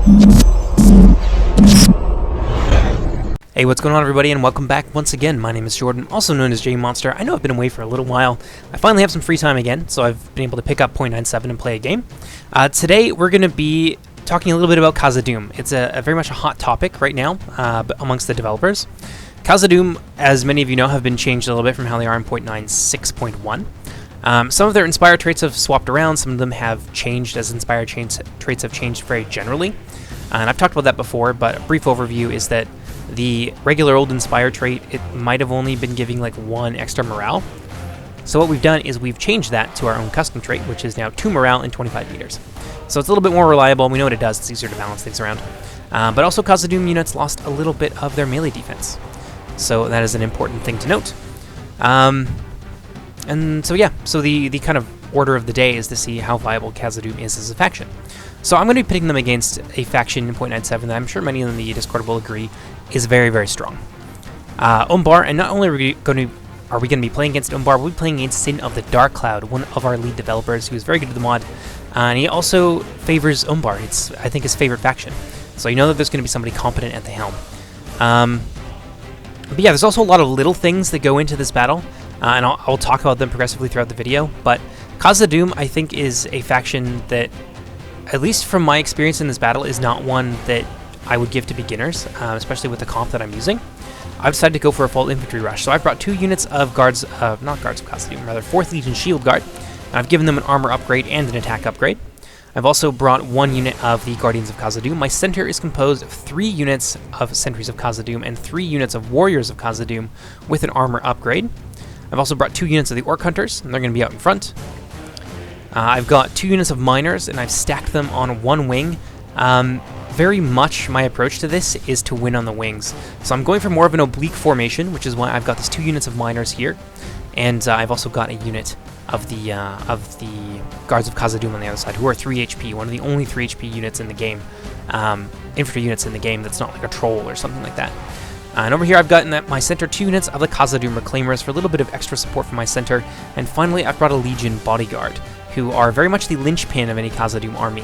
Hey, what's going on, everybody, and welcome back once again. My name is Jordan, also known as JMonster. I know I've been away for a little while. I finally have some free time again, so I've been able to pick up .97 and play a game. Today, we're going to be talking a little bit about Khazad-dûm. It's a very much a hot topic right now amongst the developers. Khazad-dûm, as many of you know, have been changed a little bit from how they are in .96.1. Some of their inspired traits have swapped around. Some of them have changed as inspired traits have changed very generally. And I've talked about that before, but a brief overview is that the regular old Inspire trait, it might have only been giving like 1 extra morale. So what we've done is we've changed that to our own custom trait, which is now 2 morale and 25 meters. So it's a little bit more reliable, and we know what it does. It's easier to balance things around. But also Khazad-dûm units lost a little bit of their melee defense. So that is an important thing to note. And so yeah, so the kind of order of the day is to see how viable Khazad-dûm is as a faction. So I'm going to be pitting them against a faction in .97 that I'm sure many in the Discord will agree is very, very strong. Umbar, and not only are we going to be playing against Umbar, we'll be playing against Sin of the Dark Cloud, one of our lead developers who is very good at the mod, and he also favors Umbar. It's, I think, his favorite faction. So you know that there's going to be somebody competent at the helm. But yeah, there's also a lot of little things that go into this battle, and I'll talk about them progressively throughout the video, but Khazad-dûm, I think, is a faction that, at least from my experience in this battle, is not one that I would give to beginners, especially with the comp that I'm using. I've decided to go for a full infantry rush, so I've brought 2 units of guards, not guards of Khazad-dûm, rather 4th Legion Shield Guard, and I've given them an armor upgrade and an attack upgrade. I've also brought 1 unit of the Guardians of Khazad-dûm. My center is composed of 3 units of Sentries of Khazad-dûm and 3 units of Warriors of Khazad-dûm with an armor upgrade. I've also brought 2 units of the Orc Hunters, and they're going to be out in front. I've got 2 units of Miners, and I've stacked them on 1 wing. Very much my approach to this is to win on the wings. So I'm going for more of an oblique formation, which is why I've got these 2 units of Miners here. And I've also got a unit of the Guards of Khazad-dûm on the other side, who are 3 HP, one of the only 3 HP units in the game. Infantry units in the game that's not like a troll or something like that. And over here I've gotten my center 2 units of the Khazad-dûm Reclaimers for a little bit of extra support for my center. And finally I've brought a Legion Bodyguard, who are very much the linchpin of any Khazad-dûm army.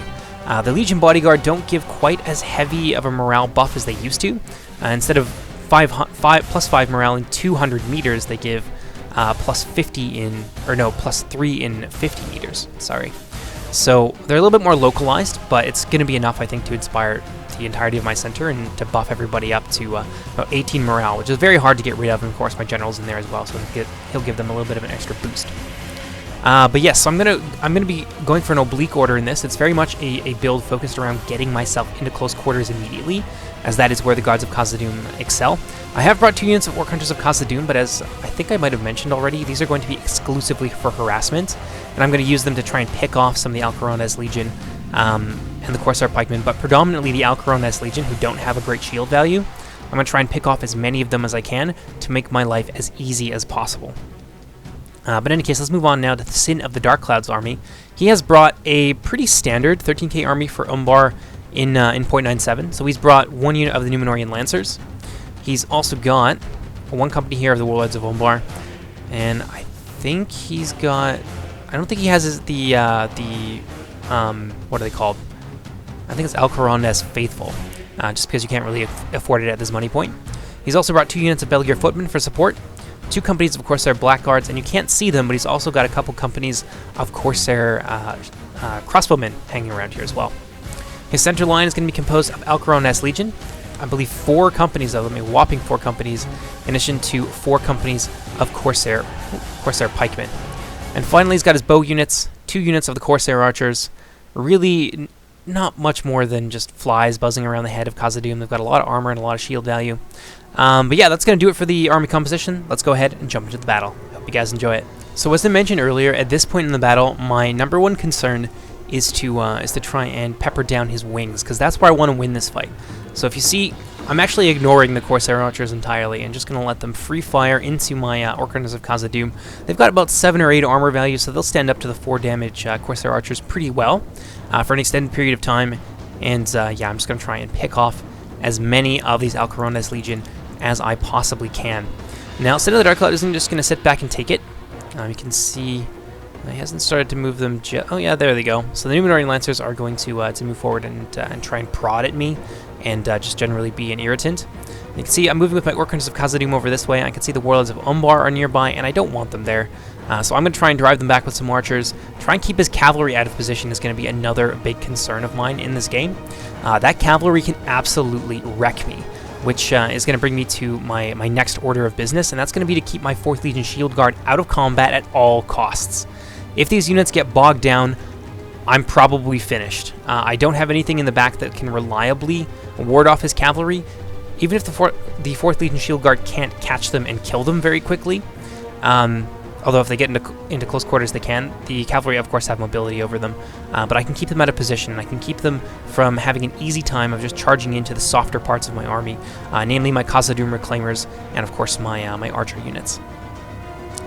The Legion Bodyguard don't give quite as heavy of a morale buff as they used to. Instead of plus 5 morale in 200 meters, they give plus 3 in 50 meters. Sorry. So they're a little bit more localized, but it's going to be enough, I think, to inspire the entirety of my center and to buff everybody up to about 18 morale, which is very hard to get rid of. And of course, my general's in there as well, so he'll give them a little bit of an extra boost. But yes, so I'm gonna be going for an oblique order in this. It's very much a build focused around getting myself into close quarters immediately, as that is where the Guards of Khazad-dûm excel. I have brought 2 units of Orc Hunters of Khazad-dûm, but as I think I might have mentioned already, these are going to be exclusively for harassment, and I'm going to use them to try and pick off some of the Alcaronez Legion and the Corsair Pikemen, but predominantly the Alcaronez Legion, who don't have a great shield value. I'm going to try and pick off as many of them as I can to make my life as easy as possible. But in any case, let's move on now to the Sin of the Dark Cloud's army. He has brought a pretty standard 13k army for Umbar in .97. So he's brought 1 unit of the Numenorian Lancers. He's also got 1 company here of the Warlords of Umbar, and I think he's got. I don't think he has what are they called? I think it's Alcaronez Faithful, just because you can't really afford it at this money point. He's also brought 2 units of Belgier Footmen for support. 2 companies of Corsair Blackguards, and you can't see them, but he's also got a couple companies of Corsair Crossbowmen hanging around here as well. His center line is going to be composed of Alcaronez Legion, I believe 4 companies of them, a whopping 4 companies, in addition to 4 companies of Corsair Pikemen. And finally, he's got his bow units, 2 units of the Corsair Archers, really not much more than just flies buzzing around the head of Khazad-dûm. They've got a lot of armor and a lot of shield value. But yeah, that's going to do it for the army composition. Let's go ahead and jump into the battle. Hope you guys enjoy it. So as I mentioned earlier, at this point in the battle, my number 1 concern is to try and pepper down his wings, because that's where I want to win this fight. So if you see, I'm actually ignoring the Corsair Archers entirely and just going to let them free fire into my Orc Hunters of Khazad-dûm. They've got about 7 or 8 armor value, so they'll stand up to the 4 damage Corsair Archers pretty well for an extended period of time. And yeah, I'm just going to try and pick off as many of these Alcaronez Legion as I possibly can. Now, Sin of the Dark Cloud isn't just going to sit back and take it. You can see He hasn't started to move them. Oh yeah, there they go. So the Numenorian Lancers are going to move forward and try and prod at me, and just generally be an irritant. You can see I'm moving with my Orc Hunters of Khazad-dûm over this way. I can see the Warlords of Umbar are nearby, and I don't want them there. So I'm going to try and drive them back with some archers. Try and keep his cavalry out of position is going to be another big concern of mine in this game. That cavalry can absolutely wreck me, which is going to bring me to my next order of business, and that's going to be to keep my 4th Legion Shield Guard out of combat at all costs. If these units get bogged down, I'm probably finished. I don't have anything in the back that can reliably ward off his cavalry. Even if the 4th Legion Shield Guard can't catch them and kill them very quickly, although if they get into close quarters they can, the cavalry of course have mobility over them, but I can keep them out of position, and I can keep them from having an easy time of just charging into the softer parts of my army, namely my Khazad-dûm Reclaimers and of course my archer units.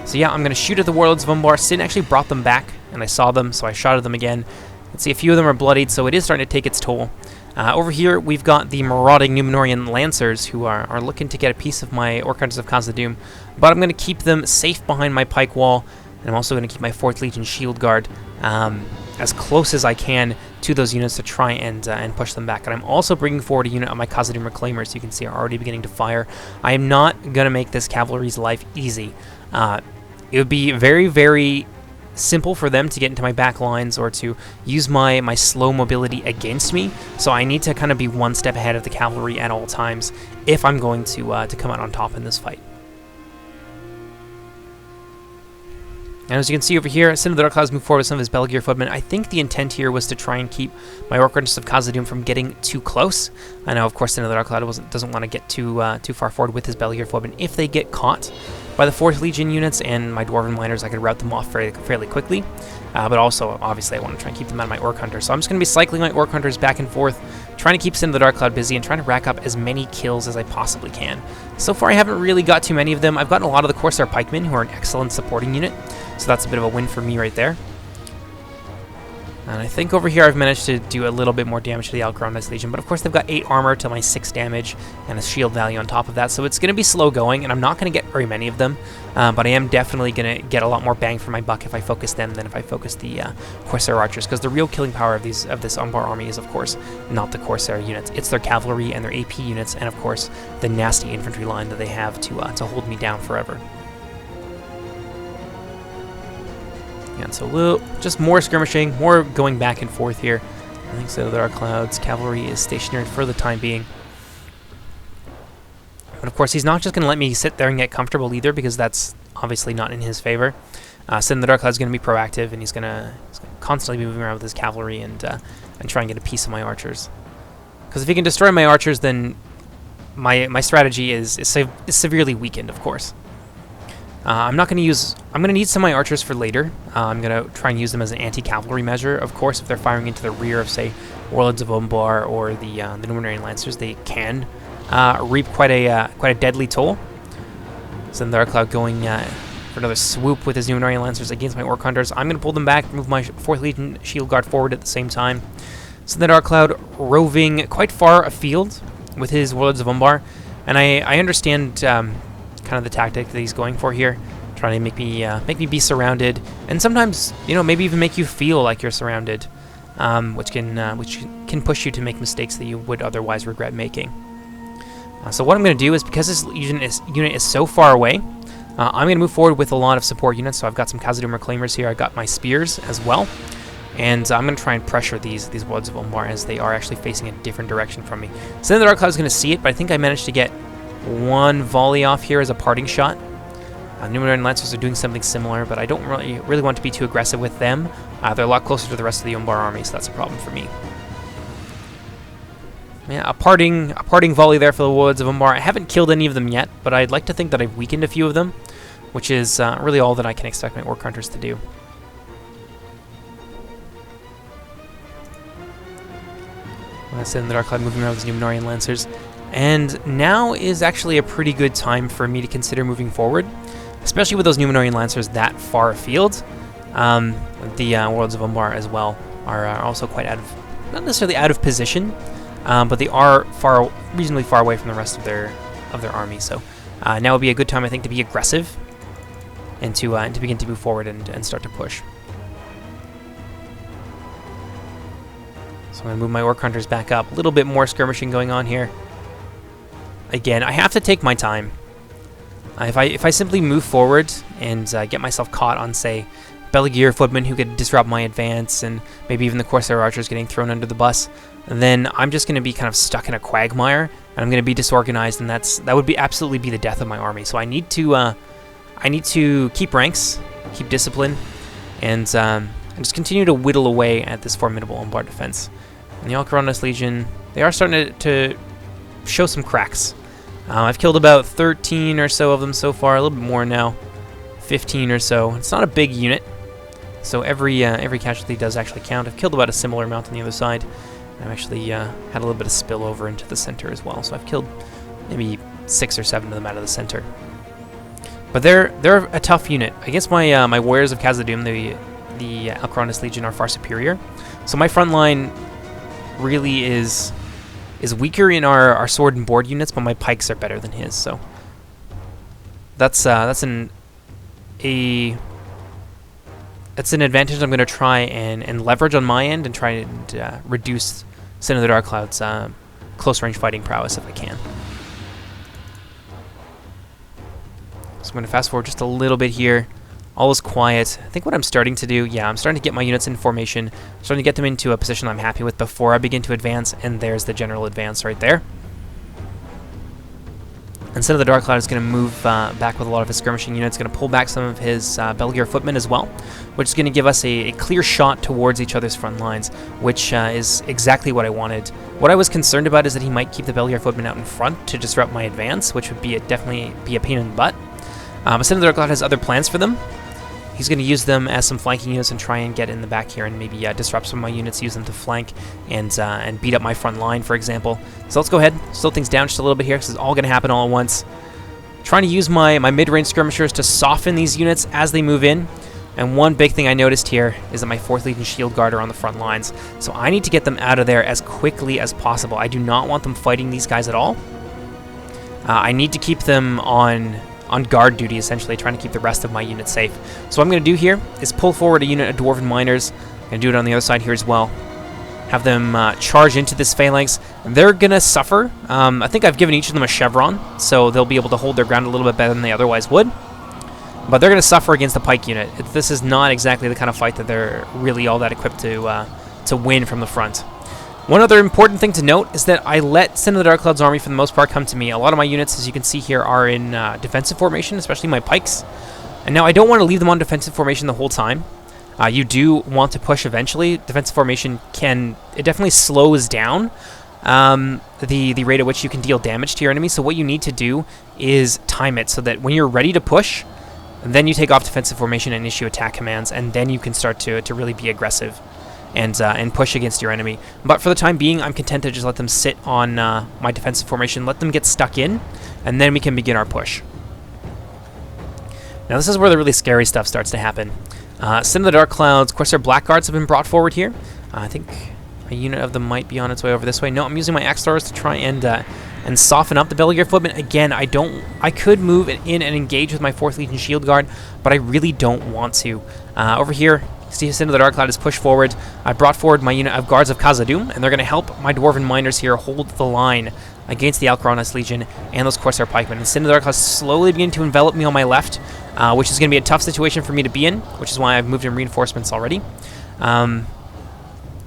So yeah, I'm going to shoot at the Warlords of Umbar. Sin actually brought them back, and I saw them, so I shot at them again. Let's see, a few of them are bloodied, so it is starting to take its toll. Over here, we've got the marauding Numenorian Lancers, who are looking to get a piece of my Orc Hunters of Khazad-dûm, but I'm going to keep them safe behind my pike wall, and I'm also going to keep my 4th Legion Shield Guard as close as I can to those units to try and push them back. And I'm also bringing forward a unit of my Khazad-dûm Reclaimers. You can see are already beginning to fire. I am not going to make this cavalry's life easy. It would be very, very simple for them to get into my back lines or to use my slow mobility against me, so I need to kind of be one step ahead of the cavalry at all times if I'm going to come out on top in this fight. And as you can see over here, Sin of the Dark Clouds moved forward with some of his Belgier footmen. I think the intent here was to try and keep my Orc Hunters of Khazad-dûm from getting too close. I know, of course, Sin of the Dark Cloud doesn't want to get too far forward with his Belgier footmen. If they get caught by the 4th Legion units and my Dwarven Miners, I could route them off fairly quickly. But also, obviously, I want to try and keep them out of my Orc Hunters. So I'm just going to be cycling my Orc Hunters back and forth, trying to keep Sin of the Dark Cloud busy and trying to rack up as many kills as I possibly can. So far, I haven't really got too many of them. I've gotten a lot of the Corsair Pikemen, who are an excellent supporting unit. So that's a bit of a win for me right there. And I think over here I've managed to do a little bit more damage to the Alcaronda's Legion, but of course they've got 8 armor to my 6 damage and a shield value on top of that, so it's going to be slow going, and I'm not going to get very many of them, but I am definitely going to get a lot more bang for my buck if I focus them than if I focus the Corsair Archers, because the real killing power of this Umbar army is, of course, not the Corsair units. It's their cavalry and their AP units, and of course the nasty infantry line that they have to hold me down forever. And so just more skirmishing, more going back and forth here. I think so. There are clouds. Cavalry is stationary for the time being. But of course, he's not just going to let me sit there and get comfortable either, because that's obviously not in his favor. Sin the Dark Cloud is going to be proactive, and he's going to constantly be moving around with his cavalry and try and get a piece of my archers. Because if he can destroy my archers, then my strategy is severely weakened, of course. I'm going to need some of my archers for later. I'm going to try and use them as an anti-cavalry measure. Of course, if they're firing into the rear of, say, Warlords of Umbar or the Numenorian Lancers, they can reap quite a deadly toll. So then the Dark Cloud going for another swoop with his Numenorian Lancers against my Orc Hunters. I'm going to pull them back, move my 4th Legion Shield Guard forward at the same time. So the Dark Cloud roving quite far afield with his Warlords of Umbar, and I understand kind of the tactic that he's going for here, trying to make me be surrounded, and sometimes, you know, maybe even make you feel like you're surrounded, which can push you to make mistakes that you would otherwise regret making. So what I'm going to do is, because this unit is so far away, I'm going to move forward with a lot of support units. So I've got some Khazad-dûm Reclaimers here. I've got my spears as well, and I'm going to try and pressure these Warlords of Umbar as they are actually facing a different direction from me. So then the Dark Cloud is going to see it, but I think I managed to get one volley off here as a parting shot. Numenorian Lancers are doing something similar, but I don't really want to be too aggressive with them. They're a lot closer to the rest of the Umbar army, so that's a problem for me. Yeah, a parting volley there for the Warlords of Umbar. I haven't killed any of them yet, but I'd like to think that I've weakened a few of them, which is really all that I can expect my Orc Hunters to do. I said in the Dark Cloud moving around with his Numenorian Lancers. And now is actually a pretty good time for me to consider moving forward, especially with those Numenorian Lancers that far afield. The Warlords of Umbar as well are also quite not necessarily out of position, but they are reasonably far away from the rest of their army. So now would be a good time, I think, to be aggressive and to begin to move forward and start to push. So I'm going to move my Orc Hunters back up. A little bit more skirmishing going on here. Again, I have to take my time. If I simply move forward and get myself caught on, say, Belgier footmen who could disrupt my advance, and maybe even the Corsair archers getting thrown under the bus, then I'm just going to be kind of stuck in a quagmire, and I'm going to be disorganized, and that would be absolutely be the death of my army. So I need to keep ranks, keep discipline, and just continue to whittle away at this formidable Umbar defense. And the Alcaronis Legion, they are starting to show some cracks. I've killed about 13 or so of them so far, a little bit more now, 15 or so. It's not a big unit, so every casualty does actually count. I've killed about a similar amount on the other side. I've actually had a little bit of spillover into the center as well, so I've killed maybe 6 or 7 of them out of the center. But they're a tough unit. Against my my Warriors of Khazad-dûm, the Alcaronis Legion are far superior. So my front line really is weaker in our sword and board units, but my pikes are better than his. So that's an advantage I'm going to try and leverage on my end and try and reduce Sin of the Dark Cloud's close range fighting prowess if I can. So I'm going to fast forward just a little bit here. All is quiet. I think what I'm starting to do, I'm starting to get my units in formation, starting to get them into a position I'm happy with before I begin to advance, and there's the general advance right there. Instead of the Dark Cloud is going to move back with a lot of his skirmishing units, going to pull back some of his Belgier footmen as well, which is going to give us a clear shot towards each other's front lines, which is exactly what I wanted. What I was concerned about is that he might keep the Belgier footmen out in front to disrupt my advance, which would be definitely be a pain in the butt. But Sin of the Dark Cloud has other plans for them. He's going to use them as some flanking units and try and get in the back here and maybe disrupt some of my units, use them to flank and beat up my front line, for example. So let's go ahead, slow things down just a little bit here because it's all going to happen all at once. Trying to use my mid-range skirmishers to soften these units as they move in. And one big thing I noticed here is that my 4th Legion Shield Guard are on the front lines. So I need to get them out of there as quickly as possible. I do not want them fighting these guys at all. I need to keep them on guard duty, essentially, trying to keep the rest of my units safe. So what I'm going to do here is pull forward a unit of Dwarven Miners. I'm going to do it on the other side here as well. Have them charge into this phalanx. They're going to suffer. I think I've given each of them a chevron, so they'll be able to hold their ground a little bit better than they otherwise would. But they're going to suffer against the pike unit. This is not exactly the kind of fight that they're really all that equipped to win from the front. One other important thing to note is that I let Sin of the Dark Cloud's army, for the most part, come to me. A lot of my units, as you can see here, are in defensive formation, especially my pikes. And now I don't want to leave them on defensive formation the whole time. You do want to push eventually. Defensive formation it definitely slows down the rate at which you can deal damage to your enemy. So what you need to do is time it so that when you're ready to push, then you take off defensive formation and issue attack commands, and then you can start to really be aggressive and push against your enemy. But for the time being, I'm content to just let them sit on my defensive formation, let them get stuck in, and then we can begin our push. Now this is where the really scary stuff starts to happen. Sin of the Dark Cloud's Corsair Blackguards have been brought forward here. I think a unit of them might be on its way over this way. No, I'm using my Axe Throwers to try and soften up the Belgier footmen. Again, I could move in and engage with my 4th Legion Shield Guard, but I really don't want to. Over here, Sin of the Dark Cloud is pushed forward. I brought forward my unit of Guards of Khazad-dûm, and they're going to help my Dwarven Miners here hold the line against the Alcaronis Legion and those Corsair Pikemen. And Sin of the Dark Cloud is slowly beginning to envelop me on my left, which is going to be a tough situation for me to be in, which is why I've moved in reinforcements already. Yeah,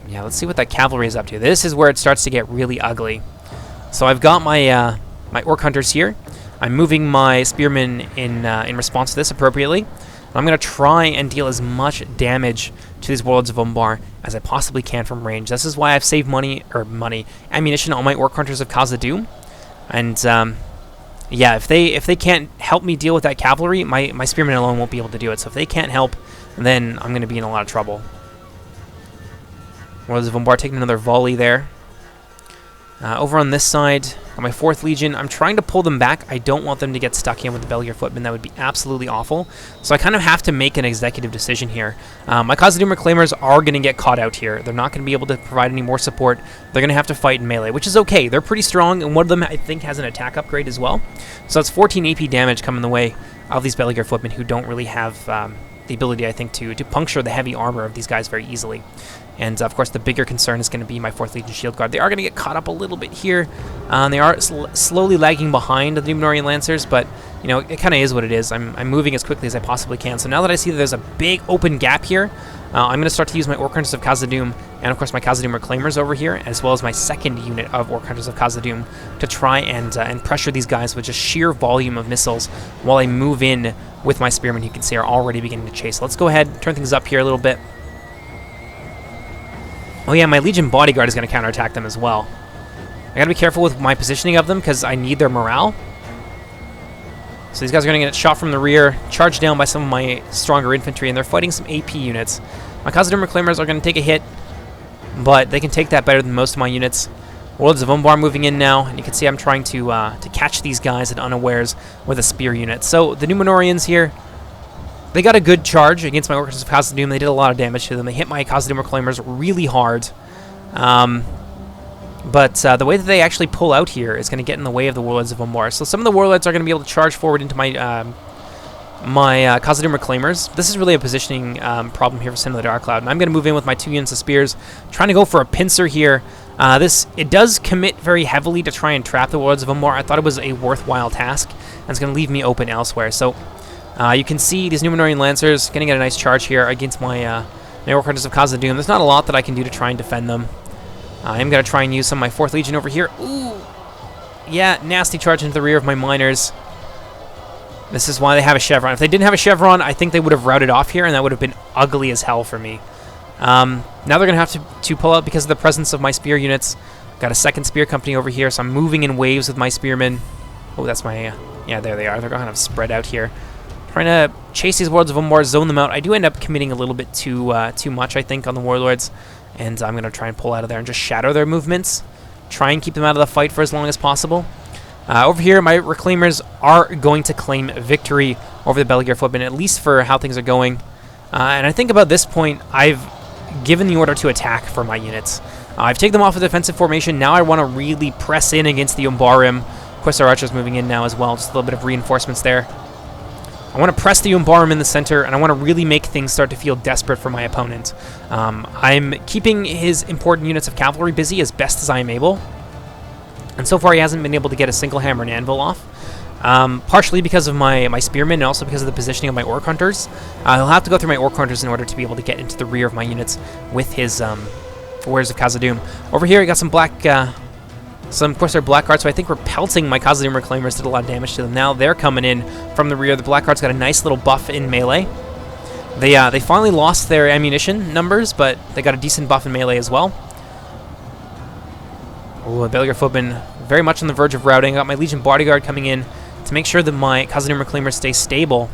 let's see what that cavalry is up to. This is where it starts to get really ugly. So I've got my my Orc Hunters here. I'm moving my Spearmen in response to this appropriately. I'm going to try and deal as much damage to these Warlords of Umbar as I possibly can from range. This is why I've saved ammunition on my Orc Hunters of Khazad-dûm. And yeah, if they can't help me deal with that cavalry, my Spearmen alone won't be able to do it. So if they can't help, then I'm going to be in a lot of trouble. Warlords of Umbar taking another volley there. Over on this side, on my 4th Legion, I'm trying to pull them back. I don't want them to get stuck in with the Belgier footmen. That would be absolutely awful. So I kind of have to make an executive decision here. My Khazad-dûm Reclaimers are going to get caught out here. They're not going to be able to provide any more support. They're going to have to fight in melee, which is okay. They're pretty strong, and one of them, I think, has an attack upgrade as well. So that's 14 AP damage coming the way of these Belgier footmen who don't really have the ability, I think, to puncture the heavy armor of these guys very easily. And, of course, the bigger concern is going to be my 4th Legion Shield Guard. They are going to get caught up a little bit here. They are slowly lagging behind the Numenorian Lancers, but, you know, it kind of is what it is. I'm moving as quickly as I possibly can. So now that I see that there's a big open gap here, I'm going to start to use my Orc Hunters of Khazad-dûm and, of course, my Khazad-dûm Reclaimers over here, as well as my 2nd unit of Orc Hunters of Khazad-dûm to try and pressure these guys with just sheer volume of missiles while I move in with my Spearmen, you can see, are already beginning to chase. So let's go ahead, turn things up here a little bit. Oh yeah, my Legion Bodyguard is going to counterattack them as well. I got to be careful with my positioning of them because I need their morale. So these guys are going to get shot from the rear, charged down by some of my stronger infantry, and they're fighting some AP units. My Khazad-dûm Reclaimers are going to take a hit, but they can take that better than most of my units. Warlords of Umbar moving in now, and you can see I'm trying to catch these guys at unawares with a spear unit. So the Numenorians here, they got a good charge against my Orc Hunters of Khazad-dûm. They did a lot of damage to them. They hit my Khazad-dûm Reclaimers really hard. But the way that they actually pull out here is going to get in the way of the Warlords of Umbar. So some of the Warlords are going to be able to charge forward into my Khazad-dûm Reclaimers. This is really a positioning problem here for Sin of the Darkcloud. And I'm going to move in with my 2 units of spears, trying to go for a pincer here. It does commit very heavily to try and trap the Warlords of Umbar. I thought it was a worthwhile task, and it's going to leave me open elsewhere. So you can see these Numenorian Lancers getting a nice charge here against my Orc Hunters of Khazad-dûm. There's not a lot that I can do to try and defend them. I am going to try and use some of my 4th Legion over here. Ooh! Yeah, nasty charge into the rear of my miners. This is why they have a chevron. If they didn't have a chevron, I think they would have routed off here, and that would have been ugly as hell for me. Now they're going to have to pull out because of the presence of my spear units. Got a 2nd spear company over here, so I'm moving in waves with my spearmen. Oh, that's my... yeah, there they are. They're kind of spread out here. Trying to chase these Warlords of Umbar, zone them out. I do end up committing a little bit too much, I think, on the Warlords. And I'm going to try and pull out of there and just shadow their movements. Try and keep them out of the fight for as long as possible. Over here, my Reclaimers are going to claim victory over the Beligear Footmen, at least for how things are going. And I think about this point, I've given the order to attack for my units. I've taken them off of defensive formation. Now I want to really press in against the Umbarim. Of course, our archers moving in now as well. Just a little bit of reinforcements there. I want to press the Umbarim in the center, and I want to really make things start to feel desperate for my opponent. I'm keeping his important units of cavalry busy as best as I am able. And so far, he hasn't been able to get a single hammer and anvil off. Partially because of my spearmen and also because of the positioning of my Orc Hunters. He'll have to go through my Orc Hunters in order to be able to get into the rear of my units with his Warriors of Khazad-dûm. Over here, we got some black... of course, they're Blackguards, so I think we're pelting my Khazad-dûm Reclaimers, did a lot of damage to them. Now they're coming in from the rear. The Blackguards got a nice little buff in melee. They finally lost their ammunition numbers, but they got a decent buff in melee as well. Oh, the Beligear Footmen very much on the verge of routing. I got my Legion Bodyguard coming in to make sure that my Khazad-dûm Reclaimers stay stable.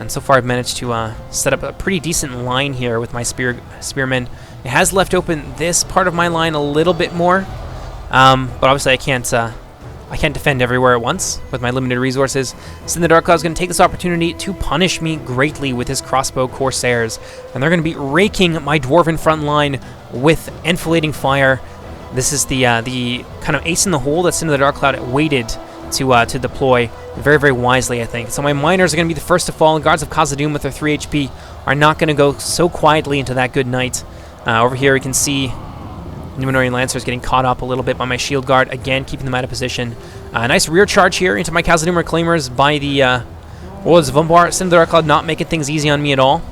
And so far I've managed to set up a pretty decent line here with my spearmen. It has left open this part of my line a little bit more. But obviously I can't defend everywhere at once with my limited resources. Sin the Darkcloud is going to take this opportunity to punish me greatly with his crossbow Corsairs. And they're going to be raking my Dwarven front line with enfilading fire. This is the kind of ace in the hole that Sin the Darkcloud waited to deploy very, very wisely, I think. So my miners are going to be the first to fall, and Guards of Khazad-dûm with their 3 HP are not going to go so quietly into that good night. Over here we can see Numenorian Lancers getting caught up a little bit by my Shield Guard, again keeping them out of position. Nice rear charge here into my Khazad-dûm Reclaimers by the Warlords of Umbar. Sin the Darkcloud not making things easy on me at all.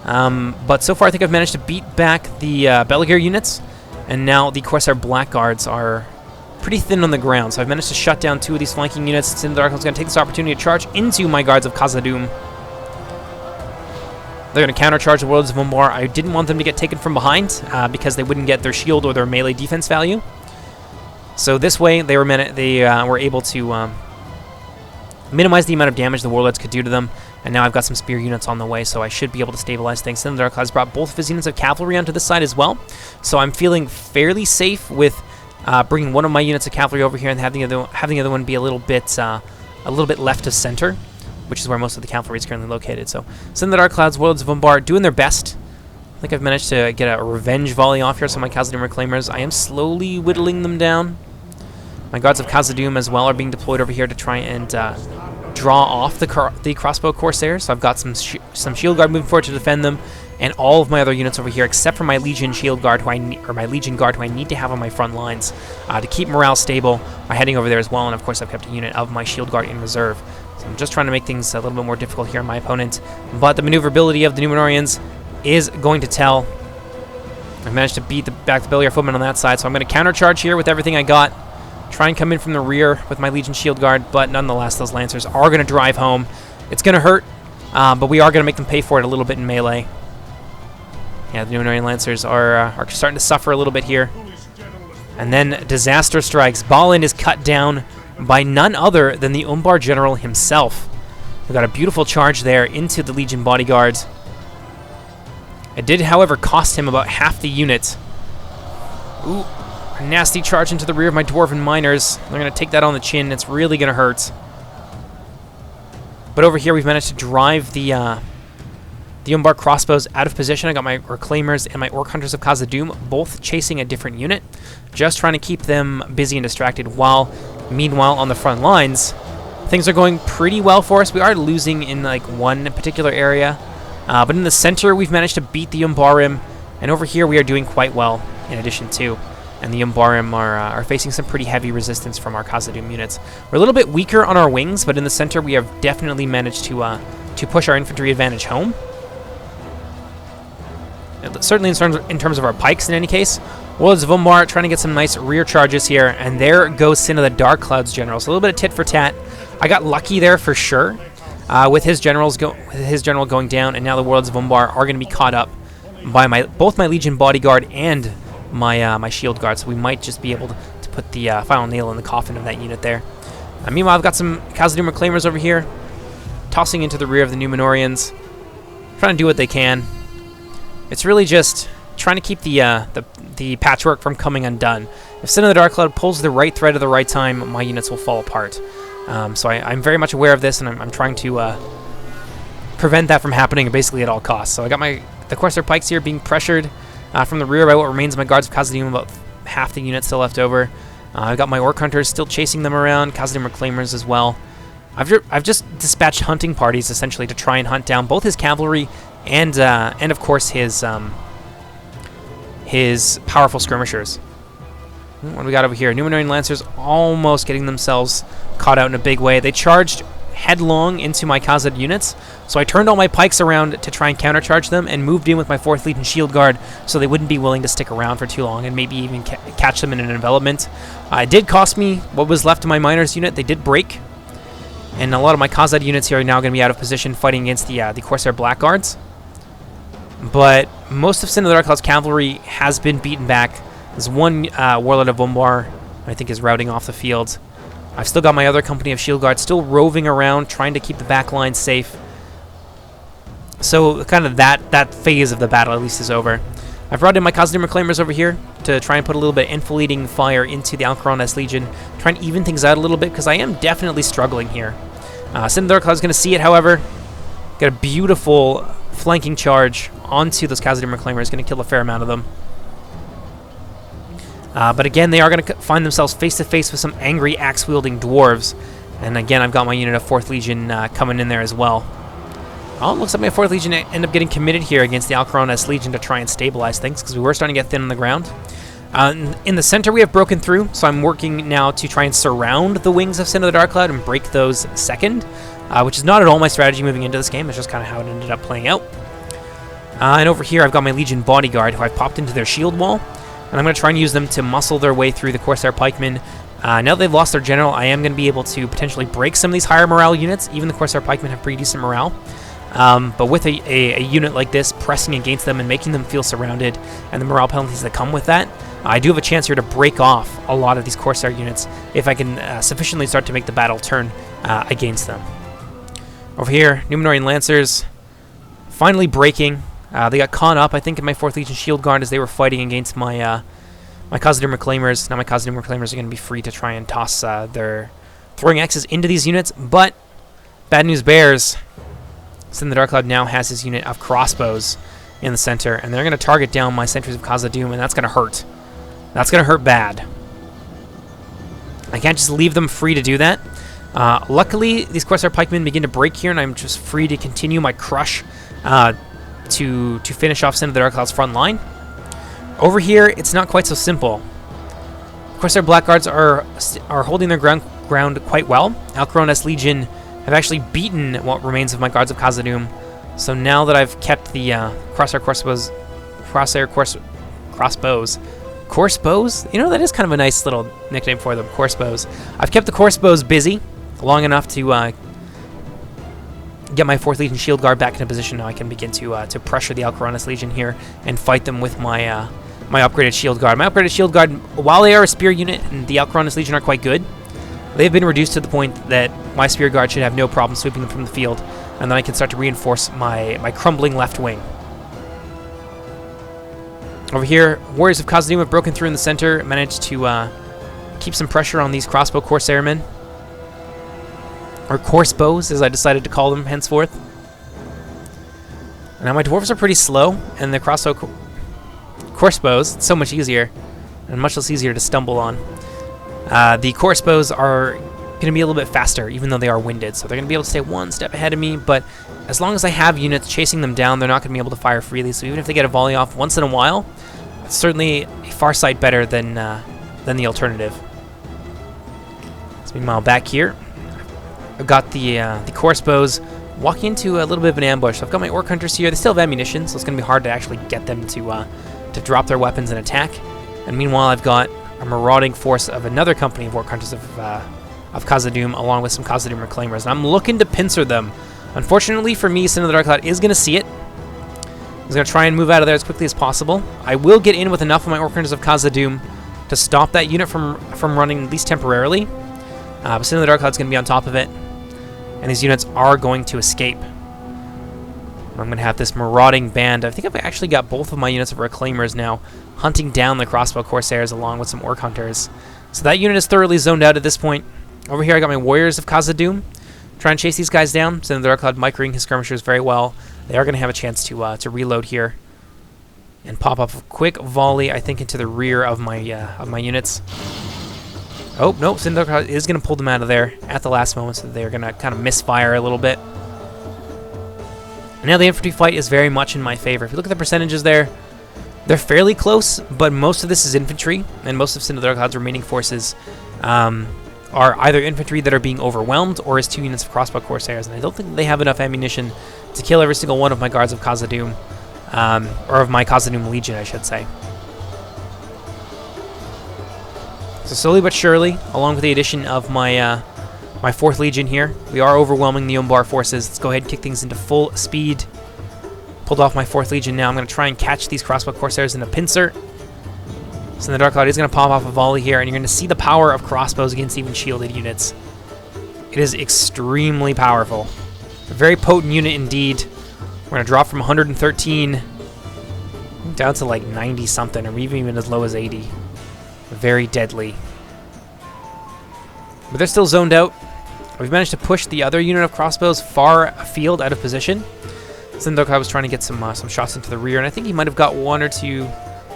But so far I think I've managed to beat back the Beligear units, and now the Corsair Blackguards are pretty thin on the ground. So I've managed to shut down 2 of these flanking units. Sin the Darkcloud is going to take this opportunity to charge into my Guards of Khazad-dûm. They're going to countercharge the Warlords of Umbar. I didn't want them to get taken from behind because they wouldn't get their shield or their melee defense value. So this way, they were able to minimize the amount of damage the Warlords could do to them. And now I've got some spear units on the way, so I should be able to stabilize things. Sin the Darkcloud has brought both of his units of cavalry onto this side as well. So I'm feeling fairly safe with bringing one of my units of cavalry over here and having the other one be a little bit left of center, which is where most of the cavalry is currently located. So Sin the Darkcloud's Warlords of Umbar doing their best. I think I've managed to get a revenge volley off here, so my Khazad-dûm Reclaimers. I am slowly whittling them down. My Guards of Khazad-dûm as well are being deployed over here to try and draw off the crossbow Corsairs. So I've got some Shield Guard moving forward to defend them, and all of my other units over here, except for my Legion Shield Guard, my Legion Guard, who I need to have on my front lines to keep morale stable, are heading over there as well. And of course, I've kept a unit of my Shield Guard in reserve. So I'm just trying to make things a little bit more difficult here on my opponent. But the maneuverability of the Númenóreans is going to tell. I managed to beat back the Beliar footmen on that side, so I'm going to countercharge here with everything I got. Try and come in from the rear with my Legion Shield Guard, but nonetheless, those Lancers are going to drive home. It's going to hurt, but we are going to make them pay for it a little bit in melee. Yeah, the Númenórean Lancers are starting to suffer a little bit here. And then disaster strikes. Balin is cut down by none other than the Umbar General himself. We got a beautiful charge there into the Legion bodyguards. It did, however, cost him about half the unit. Ooh. A nasty charge into the rear of my Dwarven Miners. They're going to take that on the chin. It's really going to hurt. But over here, we've managed to drive the Umbar crossbows out of position. I got my Reclaimers and my Orc Hunters of Khazad-dûm both chasing a different unit, just trying to keep them busy and distracted, while, meanwhile, on the front lines, things are going pretty well for us. We are losing in, like, one particular area, but in the center, we've managed to beat the Umbarim, and over here, we are doing quite well, in addition to. And the Umbarim are facing some pretty heavy resistance from our Khazad-dûm units. We're a little bit weaker on our wings, but in the center we have definitely managed to push our infantry advantage home. Certainly in terms of our pikes in any case. Warlords of Umbar trying to get some nice rear charges here, and there goes Sin of the Dark Cloud's general. So a little bit of tit for tat. I got lucky there for sure with his general going down, and now the Warlords of Umbar are going to be caught up by both my Legion bodyguard and my Shield Guard, so we might just be able to put the final nail in the coffin of that unit there. Meanwhile, I've got some Khazad-dûm Reclaimers over here, tossing into the rear of the Númenóreans, trying to do what they can. It's really just trying to keep the patchwork from coming undone. If Sin of the Dark Cloud pulls the right thread at the right time, my units will fall apart. So I'm very much aware of this, and I'm trying to prevent that from happening basically at all costs. So I got the Corsair Pikes here being pressured from the rear by what remains of my Guards of Khazad-dûm, about half the units still left over. I've got my Orc Hunters still chasing them around, Khazad-dûm Reclaimers as well. I've just dispatched hunting parties essentially to try and hunt down both his cavalry and of course his powerful skirmishers. What do we got over here? Númenórean Lancers almost getting themselves caught out in a big way. They charged headlong into my Khazad units, so I turned all my pikes around to try and countercharge them and moved in with my 4th Legion Shield Guard so they wouldn't be willing to stick around for too long and maybe even catch them in an envelopment. It did cost me what was left of my Miners unit. They did break, and a lot of my Khazad units here are now going to be out of position fighting against the Corsair Blackguards. But most of Sin of the Dark Cloud's cavalry has been beaten back. There's one Warlord of Umbar I think is routing off the field. I've still got my other company of Shield Guards still roving around, trying to keep the back line safe. So kind of that phase of the battle at least is over. I've brought in my Khazad-dûm Reclaimers over here to try and put a little bit of enfilading fire into the Alcaron-S Legion, trying to even things out a little bit, because I am definitely struggling here. Sin of the Dark Cloud is going to see it, however. Got a beautiful flanking charge onto those Khazad-dûm Reclaimers, going to kill a fair amount of them. But again, they are going to find themselves face-to-face with some angry axe-wielding dwarves. And again, I've got my unit of 4th Legion coming in there as well. Oh, it looks like my 4th Legion ended up getting committed here against the Alcaron-S Legion to try and stabilize things, because we were starting to get thin on the ground. In the center, we have broken through, so I'm working now to try and surround the wings of Sin of the Dark Cloud and break those second, which is not at all my strategy moving into this game. It's just kind of how it ended up playing out. And over here, I've got my Legion Bodyguard, who I've popped into their shield wall. And I'm going to try and use them to muscle their way through the Corsair Pikemen. Now that they've lost their general, I am going to be able to potentially break some of these higher morale units. Even the Corsair Pikemen have pretty decent morale. But with a unit like this, pressing against them and making them feel surrounded, and the morale penalties that come with that, I do have a chance here to break off a lot of these Corsair units if I can sufficiently start to make the battle turn against them. Over here, Númenórean Lancers finally breaking. They got caught up, I think, in my 4th Legion Shield Guard as they were fighting against my my Khazad-dûm Reclaimers. Now my Khazad-dûm Reclaimers are going to be free to try and toss their throwing axes into these units, but bad news bears. Sin of the Dark Cloud now has his unit of crossbows in the center, and they're going to target down my sentries of Khazad-dûm, and that's going to hurt. That's going to hurt bad. I can't just leave them free to do that. Luckily, these Corsair Pikemen begin to break here, and I'm just free to continue my crush to finish off Sin of the Dark Cloud's front line. Over here, it's not quite so simple. Of course, our Blackguards are holding their ground quite well. Alcarona's Legion have actually beaten what remains of my Guards of Khazad-dûm. So now that I've kept the crossbows, you know, that is kind of a nice little nickname for them, crossbows. I've kept the crossbows busy long enough to get my 4th Legion Shield Guard back into position. Now I can begin to pressure the Alcarona's Legion here and fight them with my my upgraded Shield Guard. My upgraded Shield Guard, while they are a spear unit and the Alcarona's Legion are quite good, they've been reduced to the point that my Spear Guard should have no problem sweeping them from the field, and then I can start to reinforce my crumbling left wing. Over here, Warriors of Khazad-dûm have broken through in the center, managed to keep some pressure on these crossbow Corsairmen, or Corsebows, as I decided to call them henceforth. Now my dwarves are pretty slow, and the Corsebows, it's so much easier, and much less easier to stumble on. The Corsebows are going to be a little bit faster, even though they are winded, so they're going to be able to stay one step ahead of me, but as long as I have units chasing them down, they're not going to be able to fire freely, so even if they get a volley off once in a while, it's certainly a far sight better than the alternative. So meanwhile, back here, I've got the Corsebows walking into a little bit of an ambush. So I've got my Orc Hunters here. They still have ammunition, so it's going to be hard to actually get them to drop their weapons and attack. And meanwhile, I've got a marauding force of another company of Orc Hunters of Khazad-dûm, along with some Khazad-dûm Reclaimers. And I'm looking to pincer them. Unfortunately for me, Sin of the Dark Cloud is going to see it. He's going to try and move out of there as quickly as possible. I will get in with enough of my Orc Hunters of Khazad-dûm to stop that unit from running, at least temporarily. But Sin of the Dark Cloud is going to be on top of it. And these units are going to escape. I'm going to have this marauding band. I think I've actually got both of my units of Reclaimers now hunting down the crossbow Corsairs along with some Orc Hunters. So that unit is thoroughly zoned out at this point. Over here I got my Warriors of Khazad-dûm. Try and chase these guys down. Sin of the Dark Cloud microing his skirmishers very well. They are going to have a chance to reload here and pop up a quick volley, I think, into the rear of my units. Oh, no, Sin of the Dark Cloud is going to pull them out of there at the last moment, so they're going to kind of misfire a little bit. Now the infantry fight is very much in my favor. If you look at the percentages there, they're fairly close, but most of this is infantry, and most of Sin of the Dark Cloud's remaining forces are either infantry that are being overwhelmed or is 2 units of crossbow Corsairs, and I don't think they have enough ammunition to kill every single one of my Guards of Khazad-dûm, or of my Khazad-dûm Legion, I should say. So slowly but surely, along with the addition of my my 4th Legion here, we are overwhelming the Umbar forces. Let's go ahead and kick things into full speed. Pulled off my 4th Legion now. I'm going to try and catch these crossbow Corsairs in a pincer. So the Dark Cloud is going to pop off a volley here, and you're going to see the power of crossbows against even shielded units. It is extremely powerful. A very potent unit indeed. We're going to drop from 113 down to like 90-something, or even as low as 80. Very deadly. But they're still zoned out. We've managed to push the other unit of crossbows far afield, out of position. Sin of the Dark Cloud was trying to get some shots into the rear, and I think he might have got 1 or 2. Yeah,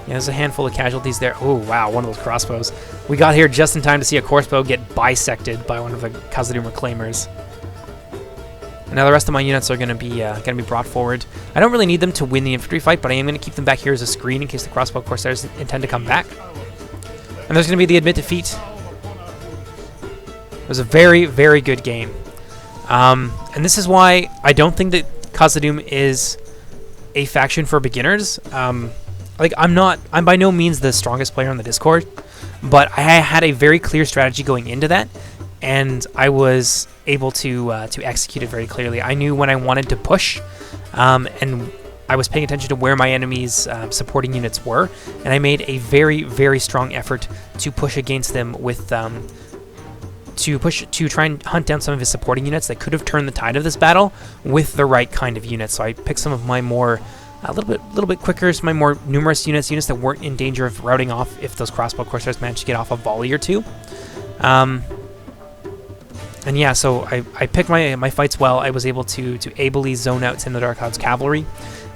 there's a handful of casualties there. Oh, wow, one of those crossbows. We got here just in time to see a crossbow get bisected by one of the Khazad-dûm Reclaimers. And now the rest of my units are going to be brought forward. I don't really need them to win the infantry fight, but I am going to keep them back here as a screen in case the crossbow Corsairs intend to come back. And there's going to be the admit defeat. It was a very, very good game. And this is why I don't think that Khazad-dûm is a faction for beginners. Like, I'm by no means the strongest player on the Discord, but I had a very clear strategy going into that, and I was able to execute it very clearly. I knew when I wanted to push, and I was paying attention to where my enemies' supporting units were, and I made a very, very strong effort to push against them with to try and hunt down some of his supporting units that could have turned the tide of this battle with the right kind of units. So I picked some of my more a little bit quicker, some of my more numerous units that weren't in danger of routing off if those crossbow Corsairs managed to get off a volley or 2. And yeah, so I picked my fights well. I was able to ably zone out Sin of the Dark Cloud's cavalry,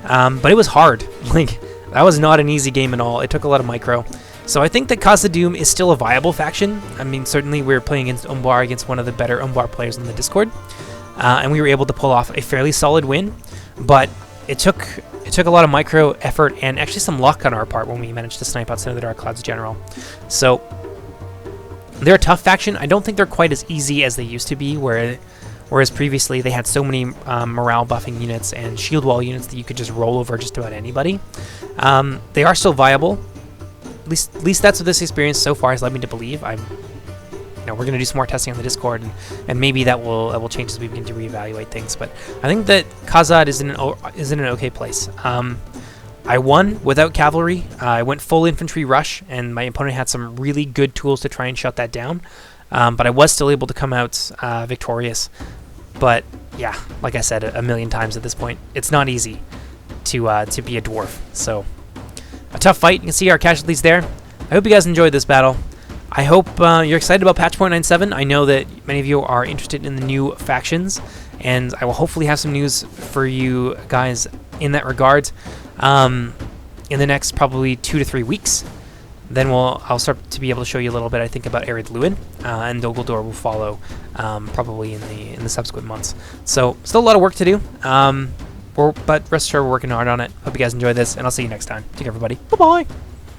but it was hard. Like, that was not an easy game at all. It took a lot of micro. So I think that Khazad-dûm is still a viable faction. I mean, certainly we're playing against Umbar, against one of the better Umbar players on the Discord, and we were able to pull off a fairly solid win. But it took took a lot of micro effort and actually some luck on our part when we managed to snipe out some of the Dark Cloud's general. So they're a tough faction. I don't think they're quite as easy as they used to be, whereas previously they had so many morale buffing units and shield wall units that you could just roll over just about anybody. They are still viable. At least that's what this experience so far has led me to believe. We're going to do some more testing on the Discord, and maybe that will change as we begin to reevaluate things. But I think that Khazad is in an okay place. I won without cavalry. I went full infantry rush, and my opponent had some really good tools to try and shut that down. But I was still able to come out victorious. But yeah, like I said a million times at this point, it's not easy to be a dwarf. So a tough fight. You can see our casualties there. I hope you guys enjoyed this battle. I hope you're excited about patch 0.97. I know that many of you are interested in the new factions, and I will hopefully have some news for you guys in that regard in the next probably 2 to 3 weeks. Then I'll start to be able to show you a little bit, I think, about Arid Luin, and Dogaldor will follow probably in the subsequent months. So still a lot of work to do, but rest assured we're working hard on it. Hope you guys enjoy this, and I'll see you next time. Take care, everybody. Bye-bye.